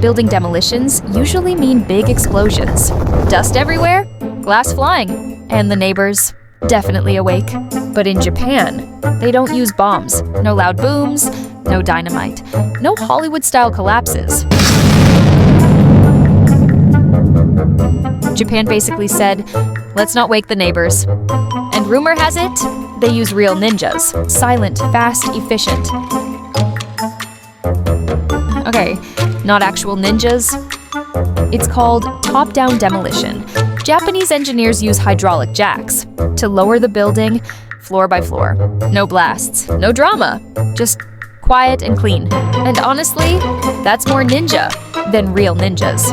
Building demolitions usually mean big explosions. Dust everywhere, glass flying, and the neighbors definitely awake. But in Japan, they don't use bombs. No loud booms, no dynamite, no Hollywood-style collapses. Japan basically said, let's not wake the neighbors. And rumor has it, they use real ninjas. Silent, fast, efficient. Okay, not actual ninjas. It's called top-down demolition. Japanese engineers use hydraulic jacks to lower the building floor by floor. No blasts, no drama, just quiet and clean. And honestly, that's more ninja than real ninjas.